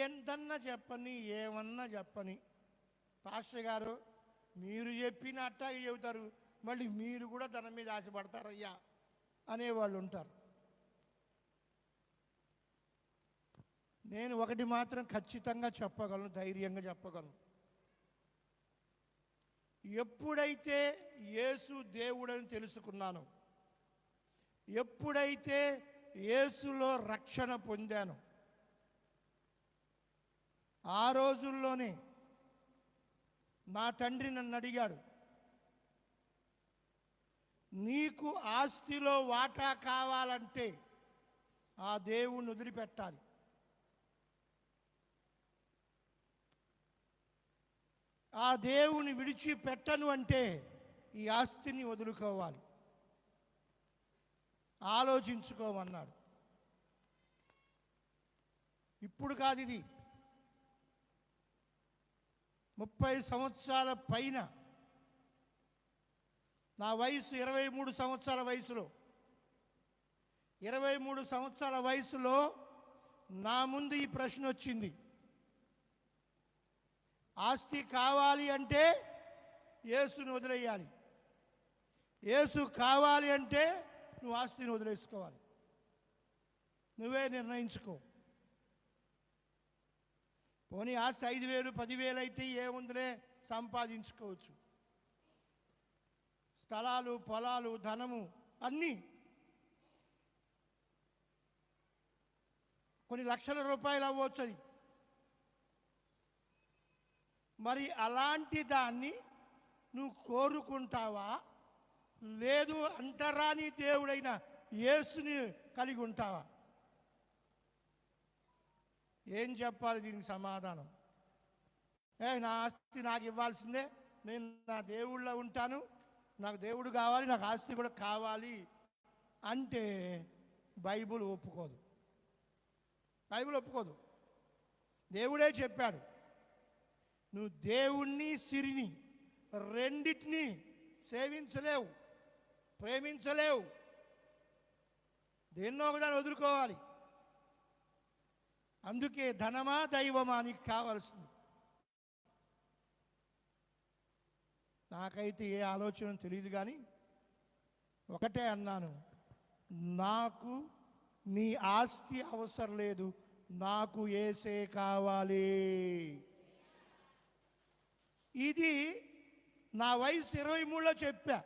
ఎంతన్నా చెప్పని, ఏమన్నా చెప్పని, పాస్టర్ గారు మీరు చెప్పినట్ట చెబుతారు, మళ్ళీ మీరు కూడా ధనం మీద ఆశపడతారయ్యా అనేవాళ్ళు ఉంటారు. నేను ఒకటి మాత్రం ఖచ్చితంగా చెప్పగలను, ధైర్యంగా చెప్పగలను. ఎప్పుడైతే యేసు దేవుడని తెలుసుకున్నాను, ఎప్పుడైతే యేసులో రక్షణ పొందాను, ఆ రోజుల్లోనే నా తండ్రి నన్ను అడిగాడు, నీకు ఆస్తిలో వాటా కావాలంటే ఆ దేవుణ్ణి వదిలిపెట్టాలి. ఆ దేవుని విడిచిపెట్టను అంటే ఈ ఆస్తిని వదులుకోవాలి, ఆలోచించుకోమన్నాడు. ఇప్పుడు కాదు, ఇది 30 సంవత్సరాల పైన, నా వయసు 23 సంవత్సరాల వయసులో, 23 సంవత్సరాల వయసులో నా ముందు ఈ ప్రశ్న వచ్చింది. ఆస్తి కావాలి అంటే యేసుని వదిలేయాలి, యేసు కావాలి అంటే నువ్వు ఆస్తిని వదిలేసుకోవాలి, నువ్వే నిర్ణయించుకో. పోనీ ఆస్తి 5,000 10,000 అయితే ఏముందిలే, సంపాదించుకోవచ్చు. స్థలాలు, పొలాలు, ధనము అన్నీ కొన్ని లక్షల రూపాయలు అవ్వచ్చు. అది మరి అలాంటి దాన్ని నువ్వు కోరుకుంటావా, లేదు అంటరాని దేవుడైన యేసుని కలిగి ఉంటావా? ఏం చెప్పాలి దీనికి సమాధానం? నా ఆస్తి నాకు ఇవ్వాల్సిందే, నేను నా దేవుళ్ళో ఉంటాను, నాకు దేవుడు కావాలి, నాకు ఆస్తి కూడా కావాలి అంటే బైబిల్ ఒప్పుకోదు. బైబిల్ ఒప్పుకోదు. దేవుడే చెప్పాడు, నువ్వు దేవుణ్ణి సిరిని రెండిటిని సేవించలేవు, ప్రేమించలేవు, దేన్నో ఒకదాన్ని వదులుకోవాలి. అందుకే ధనమా దైవమా నీకు కావాల్సింది. నాకైతే ఏ ఆలోచన తెలియదు, కానీ ఒకటే అన్నాను, నాకు నీ ఆస్తి అవసరం లేదు, నాకు యేసే కావాలి. ఇది నా వయసు 23లో చెప్పా,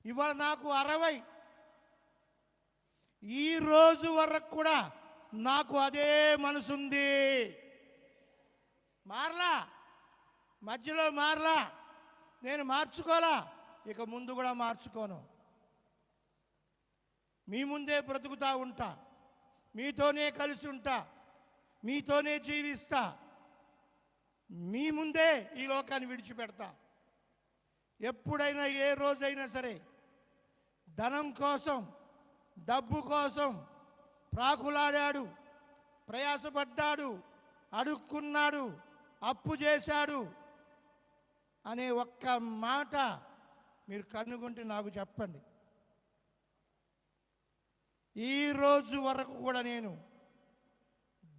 ఇవాళ నాకు 60. ఈ రోజు వరకు కూడా నాకు అదే మనసుంది, మారలా, మధ్యలో మారలా, నేను మార్చుకోలా, ఇక ముందు కూడా మార్చుకోను. మీ ముందే బ్రతుకుతా ఉంటా, మీతోనే కలిసి ఉంటా, మీతోనే జీవిస్తా, మీ ముందే ఈ లోకాన్ని విడిచిపెడతా. ఎప్పుడైనా ఏ రోజైనా సరే ధనం కోసం, డబ్బు కోసం ప్రాకులాడాడు, ప్రయాసపడ్డాడు, అడుక్కున్నాడు, అప్పు చేశాడు అనే ఒక్క మాట మీరు కనుగొంటే నాకు చెప్పండి. ఈ రోజు వరకు కూడా నేను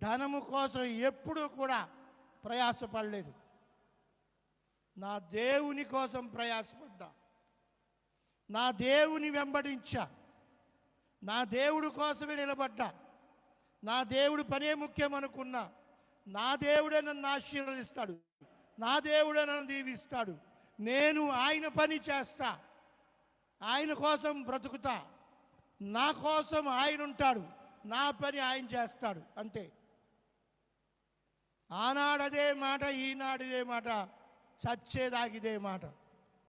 ధనము కోసం ఎప్పుడూ కూడా ప్రయాసపడలేదు. నా దేవుని కోసం ప్రయాసపడ్డా, నా దేవుని వెంబడించా, నా దేవుడి కోసమే నిలబడ్డా, నా దేవుడి పనే ముఖ్యం అనుకున్నా. నా దేవుడే నన్ను ఆశీర్వదిస్తాడు, నా దేవుడే నన్ను దీవిస్తాడు, నేను ఆయన పని చేస్తా, ఆయన కోసం బ్రతుకుతా, నా కోసం ఆయన ఉంటాడు, నా పని ఆయన చేస్తాడు, అంతే. ఆనాడదే మాట, ఈనాడిదే మాట, చచ్చేదాకిదే మాట.